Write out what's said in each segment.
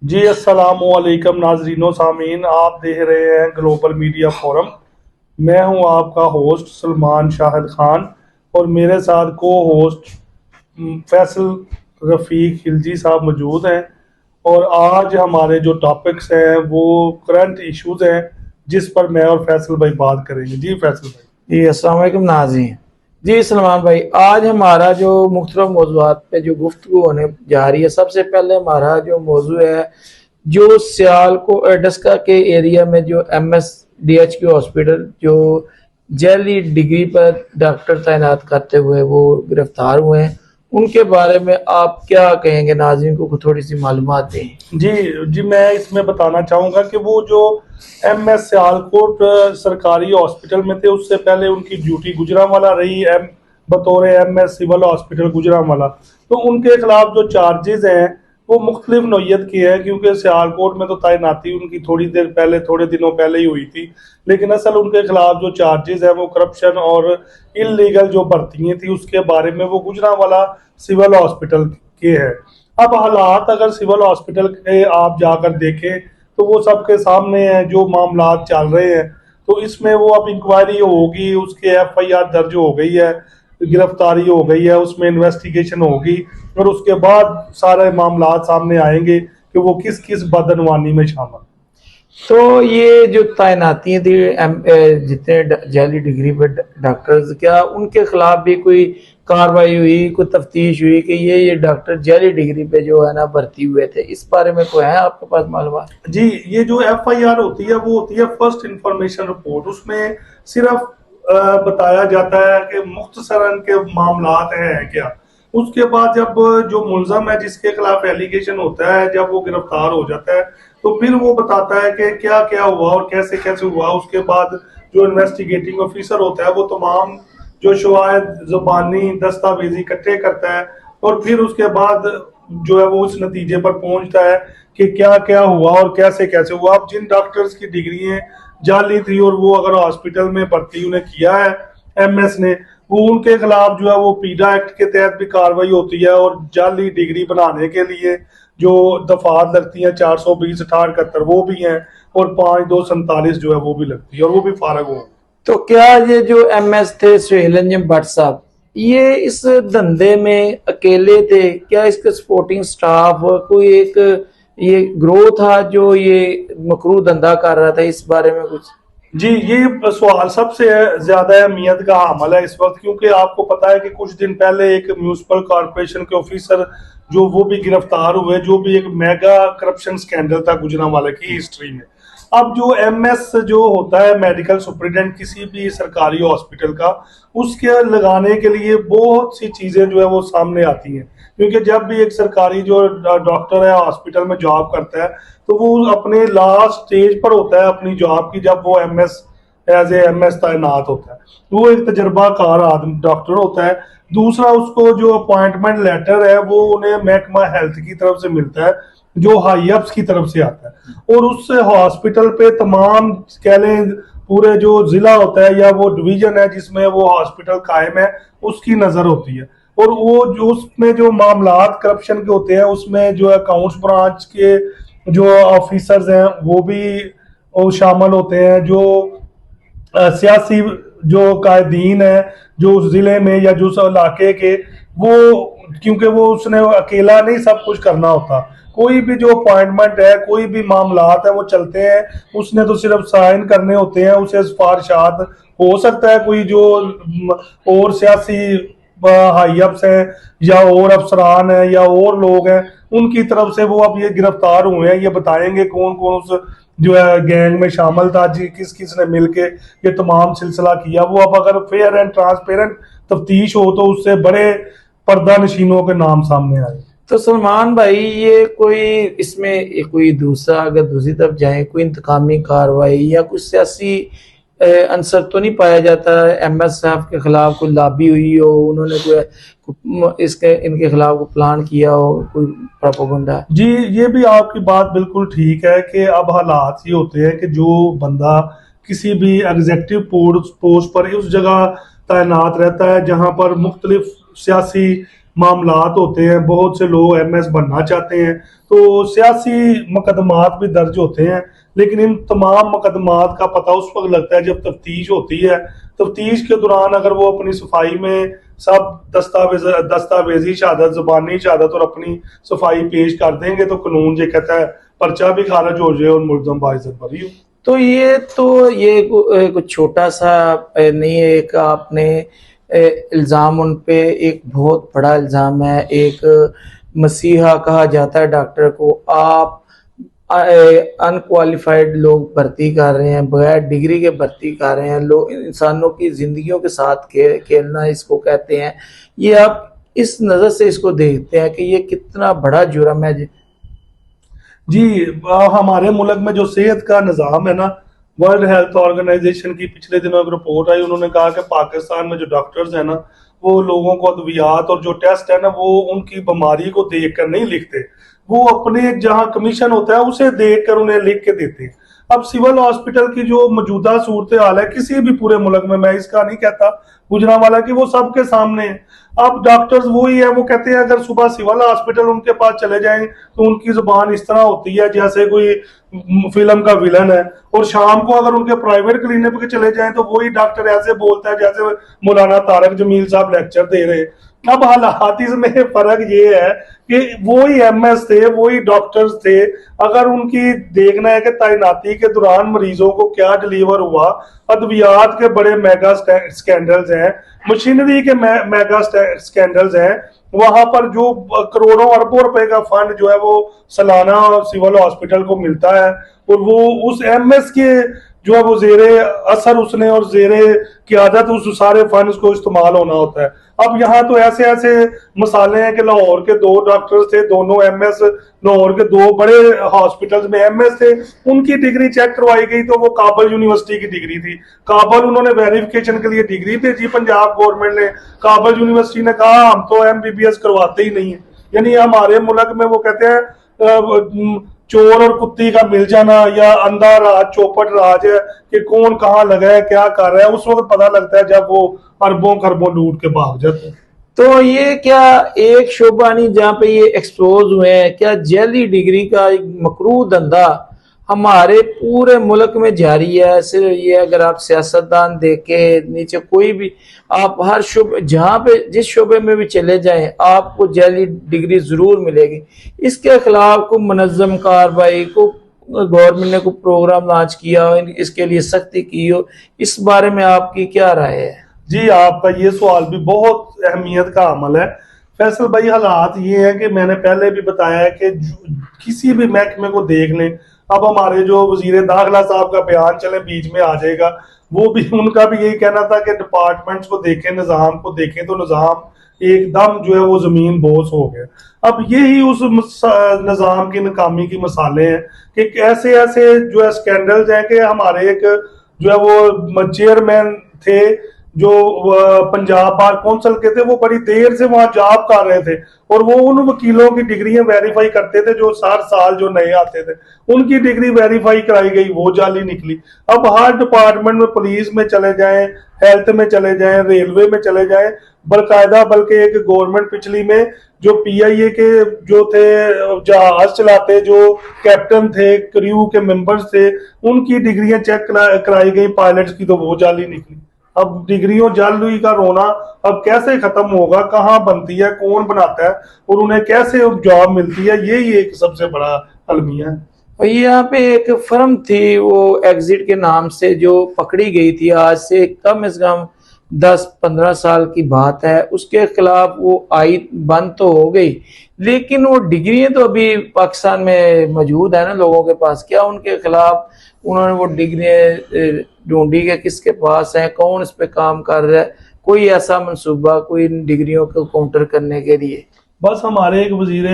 जी अस्सलामुअलैकुम नाजरीनो सामीन, आप देख रहे हैं ग्लोबल मीडिया फोरम। मैं हूं आपका होस्ट सलमान शाहिद खान और मेरे साथ को होस्ट फैसल रफ़ीक खिलजी साहब मौजूद हैं। और आज हमारे जो टॉपिक्स हैं वो करंट इश्यूज हैं जिस पर मैं और फैसल भाई बात करेंगे। जी फैसल भाई। जी अस्सलाम वालेकुम नाज़रीन। जी सलमान भाई, आज हमारा जो मुख्तलिफ मौज़ूआत पे जो गुफ्तगू होने जा रही है, सबसे पहले हमारा जो मौजू है, जो सियालकोट डस्का के एरिया में जो MSDH हॉस्पिटल जो जैली डिग्री पर डॉक्टर तैनात करते हुए वो गिरफ्तार हुए हैं, उनके बारे में आप क्या कहेंगे? नाज़रीन को थोड़ी सी मालूमात दें। जी जी, मैं इसमें बताना चाहूँगा कि वो जो MS सियालकोट सरकारी हॉस्पिटल में थे, उससे पहले उनकी ड्यूटी गुजरांवाला रही एम बतौर MS सिविल हॉस्पिटल गुजरांवाला। तो उनके खिलाफ जो चार्जेस हैं वो मुख्तलिफ नौयत के हैं, क्योंकि सियालकोट में तो तैनाती उनकी थोड़ी देर पहले, थोड़े दिनों पहले ही हुई थी। लेकिन असल उनके खिलाफ जो चार्जेस हैं वो करप्शन और इलीगल जो भर्तियाँ थी उसके बारे में वो गुजरांवाला सिविल हॉस्पिटल के हैं। अब हालात अगर सिविल हॉस्पिटल के आप जाकर देखें तो वो सबके सामने है, जो मामला चल रहे हैं। तो इसमें वो अब इंक्वायरी होगी, उसके FIR दर्ज हो गई है, गिरफ्तारी हो गई है, उसमें इन्वेस्टिगेशन होगी और उसके बाद सारे मामला सामने आएंगे कि वो किस किस बदनवानी में शामिल। तो ये जो तैनाती थी जितने जाली डिग्री पे डॉक्टर्स, क्या उनके खिलाफ भी कोई कार्रवाई हुई, कोई तफ्तीश हुई कि ये डॉक्टर जाली डिग्री पे जो है ना भर्ती हुए थे? इस बारे में कोई है आपके पास मालूमात? जी, ये जो FIR होती है वो होती है फर्स्ट इंफॉर्मेशन रिपोर्ट। उसमें सिर्फ बताया जाता है कि मुख्तसरन के मामलात हैं क्या। उसके बाद जब जो मुलजम है, जिसके खिलाफ एलिगेशन होता है, जब वो गिरफ्तार हो जाता है तो फिर वो बताता है कि क्या क्या हुआ और कैसे कैसे हुआ। उसके बाद जो इन्वेस्टिगेटिंग ऑफिसर होता है वो तमाम जो शवाहिद जुबानी दस्तावेजी इकट्ठे करता है और फिर उसके बाद जो है वो उस नतीजे पर पहुंचता है कि क्या क्या हुआ और कैसे कैसे हुआ। अब जिन डॉक्टर्स की डिग्री जाली थी और वो अगर हॉस्पिटल में भर्ती उन्हें किया है MS ने, वो उनके खिलाफ जो है वो पीडा एक्ट के तहत भी कार्रवाई होती है। और जाली डिग्री बनाने के लिए जो दफात लगती है 420 68 वो भी हैं और 5247 जो है वो भी लगती है और वो भी फारग हो। तो क्या ये जो MS थे सुहेल भट्ट साहब, ये इस धंधे में अकेले थे? क्या इसके सपोर्टिंग स्टाफ कोई एक ये ग्रोथ था जो ये मकरू धंधा कर रहा था? इस बारे में कुछ? जी, ये सवाल सबसे ज्यादा अहमियत का हामल है इस वक्त, क्योंकि आपको पता है कि कुछ दिन पहले एक म्यूनिसिपल कॉरपोरेशन के ऑफिसर जो वो भी गिरफ्तार हुए, जो भी एक मेगा करप्शन स्कैंडल था गुजरांवाला की हिस्ट्री में। अब जो MS जो होता है मेडिकल सुपरिटेंडेंट किसी भी सरकारी हॉस्पिटल का, उसके लगाने के लिए बहुत सी चीजें जो है वो सामने आती हैं। क्योंकि जब भी एक सरकारी जो डॉक्टर है हॉस्पिटल में जॉब करता है तो वो अपने लास्ट स्टेज पर होता है अपनी जॉब की, जब वो एज ए MS तैनात होता है। वो एक तजर्बाकार आदमी डॉक्टर होता है। दूसरा, उसको जो अपॉइंटमेंट लेटर है वो उन्हें महकमा हेल्थ की तरफ से मिलता है, जो हाई अप्स की तरफ से आता है। और उससे हॉस्पिटल पे तमाम कह लें पूरे जो जिला होता है या वो डिवीजन है जिसमें वो हॉस्पिटल कायम है, उसकी नजर होती है। और वो जो उसमें जो मामलात करप्शन के होते हैं उसमें जो अकाउंट्स ब्रांच के जो ऑफिसर्स हैं वो भी वो शामिल होते हैं। जो सियासी जो कायदीन है जो उस जिले में या जो उस इलाके के, वो क्योंकि वो उसने अकेला नहीं सब कुछ करना होता। कोई भी जो अपॉइंटमेंट है, कोई भी मामलात है वो चलते हैं, उसने तो सिर्फ साइन करने होते हैं। उसे सिफारिशात हो सकता है कोई जो और सियासी हाई अप्स हैं या और अफसरान हैं या और लोग हैं, उनकी तरफ से वो अब ये गिरफ्तार हुए हैं, ये बताएंगे कौन कौन उस जो है गैंग में शामिल था, जी किस किस ने मिलके ये तमाम सिलसिला किया। वो अब अगर फेयर एंड ट्रांसपेरेंट तफ्तीश हो तो उससे बड़े पर्दा नशीनों के नाम सामने आए। तो सलमान भाई, ये कोई इसमें कोई दूसरा, अगर दूसरी तरफ जाए, कोई इंतकामी कार्रवाई या कुछ सियासी अंसर तो नहीं पाया जाता? MS साहब के खिलाफ कोई लॉबी हुई हो, उन्होंने कोई इसके इनके खिलाफ कोई प्लान किया हो, कोई प्रोपेगेंडा? जी, ये भी आपकी बात बिल्कुल ठीक है कि अब हालात ये होते हैं कि जो बंदा किसी भी एग्जेक्टिव पोस्ट पर उस जगह तैनात रहता है जहां पर मुख्तलिफ सियासी मामलात होते हैं, बहुत से लोग एमएस बनना चाहते हैं, तो सियासी मुकदमात भी दर्ज होते हैं। लेकिन इन तमाम मुकदमात का पता उस वक्त लगता है जब तफ्तीश होती है। तफ्तीश के दौरान अगर वो अपनी सफाई में सब दस्तावेजी शहादत, जुबानी शहादत और अपनी सफाई पेश कर देंगे तो कानून ये कहता है पर्चा भी खारिज हो जाए और मुल्ज़म बाइज्जत बरी हो। तो ये कुछ छोटा सा नहीं है, एक आपने इल्ज़ाम उन पे एक बहुत बड़ा इल्ज़ाम है। एक मसीहा कहा जाता है डॉक्टर को, आप अनक्वालिफाइड लोग भर्ती कर रहे हैं, बगैर डिग्री के भर्ती कर रहे हैं, लोग इंसानों की जिंदगियों के साथ खेलना इसको कहते हैं। ये आप इस नज़र से इसको देखते हैं कि ये कितना बड़ा जुर्म है जी? जी, हमारे मुल्क में जो सेहत का निज़ाम है ना, वर्ल्ड हेल्थ ऑर्गेनाइजेशन की पिछले दिनों एक रिपोर्ट आई, उन्होंने कहा कि पाकिस्तान में जो डॉक्टर्स हैं ना, वो लोगों को अद्वियात और जो टेस्ट है ना, वो उनकी बीमारी को देख कर नहीं लिखते, वो अपने जहाँ कमीशन होता है उसे देख कर उन्हें लिख के देते हैं। अब सिविल हॉस्पिटल की जो मौजूदा सूरत हाल है किसी भी पूरे मुल्क में, मैं इसका नहीं कहता गुजरांवाला की, वो सबके सामने है। अब डॉक्टर्स वही है, वो कहते हैं अगर सुबह सिविल हॉस्पिटल उनके पास चले जाएं तो उनकी जुबान इस तरह होती है जैसे कोई फिल्म का विलन है, और शाम को अगर उनके प्राइवेट क्लिनिक पे चले जाएं तो वही डॉक्टर ऐसे बोलता है जैसे मौलाना तारक जमील साहब लेक्चर दे रहे हैं। अब हालात इसमें फर्क ये है कि वही एमएस थे, वही डॉक्टर्स थे, अगर उनकी देखना है कि तैनाती के दौरान मरीजों को क्या डिलीवर हुआ, अद्वियात के बड़े मेगा स्कैंडल्स हैं, मशीनरी के मेगा स्कैंडल्स हैं, वहां पर जो करोड़ों अरबों रुपए का फंड जो है वो सालाना सिविल हॉस्पिटल को मिलता है, और वो उस एमएस के जो है वो जेरे असर उसने और जेरे क़यादत उस सारे फंड्स को इस्तेमाल होना होता है। अब यहाँ तो ऐसे ऐसे मसाले हैं कि लाहौर के 2 डॉक्टर्स थे, दोनों एमएस, लाहौर के 2 बड़े हॉस्पिटल्स में एमएस थे, उनकी डिग्री चेक करवाई गई तो वो काबल यूनिवर्सिटी की डिग्री थी। काबल उन्होंने वेरिफिकेशन के लिए डिग्री भेजी पंजाब गवर्नमेंट ने, काबल यूनिवर्सिटी ने कहा हम तो एमबीबीएस करवाते ही नहीं है। यानी हमारे मुल्क में वो कहते हैं चोर और कुत्ती का मिल जाना, या अंधा राज चौपट राज है कि कौन कहाँ लगा है क्या कर रहा है, उस वक्त पता लगता है जब वो अरबों खरबों लूट के भाग जाते हैं। तो ये क्या एक शोबा नहीं जहाँ पे ये एक्सपोज हुए हैं? क्या जेली डिग्री का एक मकरूह धंधा हमारे पूरे मुल्क में जारी है? सिर्फ ये अगर आप सियासतदान देखे नीचे कोई भी, आप हर शोबे जहाँ पे जिस शोबे में भी चले जाएं आपको जेली डिग्री जरूर मिलेगी। इसके खिलाफ को मुनज़्ज़म कार्रवाई को गवर्नमेंट ने कोई प्रोग्राम लॉन्च किया हो, इसके लिए सख्ती की हो, इस बारे में आपकी क्या राय है? जी, आपका ये सवाल भी बहुत अहमियत का अमल है फैसल भाई। हालात ये है कि मैंने पहले भी बताया है कि किसी भी महकमे को देख लें, अब हमारे जो वजीर दाखिला साहब का बयान चले बीच में आ जाएगा, वो भी उनका भी यही कहना था कि डिपार्टमेंट्स को देखें, निज़ाम को देखें, तो निज़ाम एकदम जो है वो जमीन बोस हो गया। अब यही उस निज़ाम की नाकामी की मिसालें हैं कि ऐसे ऐसे जो है स्कैंडल्स हैं कि हमारे एक जो है वो चेयरमैन थे जो पंजाब बार कौंसिल के थे, वो बड़ी देर से वहां जॉब कर रहे थे और वो उन वकीलों की डिग्रियां वेरीफाई करते थे जो हर साल जो नए आते थे, उनकी डिग्री वेरीफाई कराई गई, वो जाली निकली। अब हर डिपार्टमेंट में, पुलिस में चले जाएं, हेल्थ में चले जाएं, रेलवे में चले जाएं, बाकायदा बल्कि एक गवर्नमेंट पिछली में जो पीआईए के जो थे जहाज चलाते, जो कैप्टन थे, क्रू के मेंबर्स थे, उनकी डिग्रियां चेक कराई गई पायलट्स की, तो वो जाली निकली। अब डिग्रियों जाली का रोना अब कैसे खत्म होगा, कहाँ बनती है, कौन बनाता है और उन्हें कैसे जॉब मिलती है, यही एक सबसे बड़ा अलमिया है। और यहाँ पे एक फर्म थी वो एग्जिट के नाम से जो पकड़ी गई थी, आज से कम से कम 10-15 साल की बात है, उसके खिलाफ वो आई बंद तो हो गई, लेकिन वो डिग्रियां तो अभी पाकिस्तान में मौजूद है ना लोगों के पास। क्या उनके खिलाफ उन्होंने वो डिग्रियां ढूंढी कि किसके पास है, कौन इस पे काम कर रहा है, कोई ऐसा मंसूबा कोई इन डिग्रियों को काउंटर करने के लिए? बस हमारे एक वजीर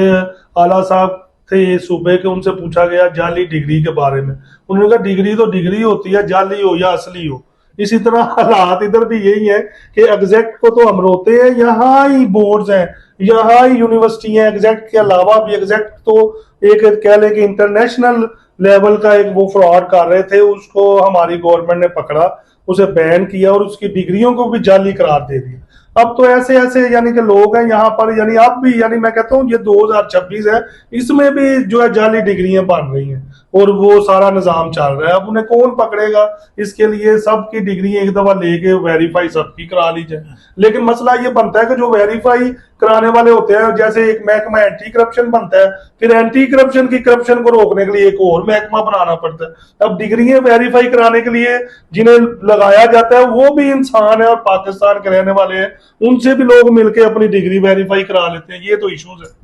आला साहब थे सूबे के, उनसे पूछा गया जाली डिग्री के बारे में, उन्होंने कहा डिग्री तो डिग्री होती है, जाली हो या असली हो। इसी तरह हालात इधर भी यही है कि एग्जैक्ट को तो हम रोते हैं, यहाँ ही बोर्ड्स हैं, यहाँ ही यूनिवर्सिटी है, एग्जैक्ट के अलावा भी, एग्जैक्ट तो एक कह लें कि इंटरनेशनल लेवल का एक वो फ्रॉड कर रहे थे, उसको हमारी गवर्नमेंट ने पकड़ा, उसे बैन किया और उसकी डिग्रियों को भी जाली करार दे दिया। अब तो ऐसे ऐसे यानी कि लोग हैं यहाँ पर, यानी अब भी, यानी मैं कहता हूँ ये 2026 है, इसमें भी जो है जाली डिग्रियां बन रही हैं और वो सारा निजाम चल रहा है। अब उन्हें कौन पकड़ेगा? इसके लिए सबकी डिग्री एक दफा लेके वेरीफाई सबकी करा ली जाए। लेकिन मसला ये बनता है कि जो वेरीफाई कराने वाले होते हैं, जैसे एक महकमा एंटी करप्शन बनता है, फिर एंटी करप्शन की करप्शन को रोकने के लिए एक और महकमा बनाना पड़ता है। अब डिग्रियां वेरीफाई कराने के लिए जिन्हें लगाया जाता है वो भी इंसान है और पाकिस्तान के रहने वाले हैं, उनसे भी लोग मिलकर अपनी डिग्री वेरीफाई करा लेते हैं। ये तो इश्यूज है।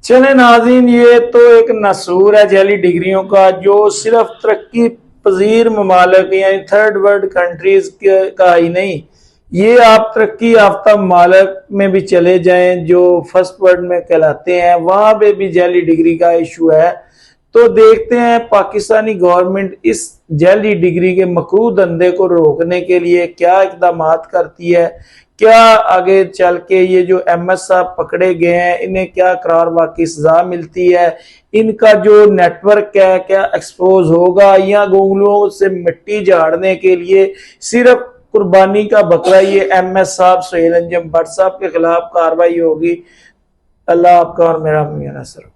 चले नाज़रीन, ये तो एक नसूर है जाली डिग्रियों का, जो सिर्फ तरक्की पजीर ममालिक यानी थर्ड वर्ल्ड कंट्रीज का ही नहीं, ये आप तरक्की याफ्ता ममालिक में भी चले जाएं जो फर्स्ट वर्ल्ड में कहलाते हैं, वहां पे भी जाली डिग्री का इशू है। तो देखते हैं पाकिस्तानी गवर्नमेंट इस जाली डिग्री के मकरू धंधे को रोकने के लिए क्या इकदाम करती है, क्या आगे चल के ये जो एमएस साहब पकड़े गए हैं इन्हें क्या करार वाकई सजा मिलती है, इनका जो नेटवर्क है क्या एक्सपोज होगा, या गोंगलुओं से मिट्टी झाड़ने के लिए सिर्फ कुर्बानी का बकरा ये एमएस साहब सुहेल अंजम भट्ट साहब के खिलाफ कार्रवाई होगी। अल्लाह आपका और मेरा मियां नसर।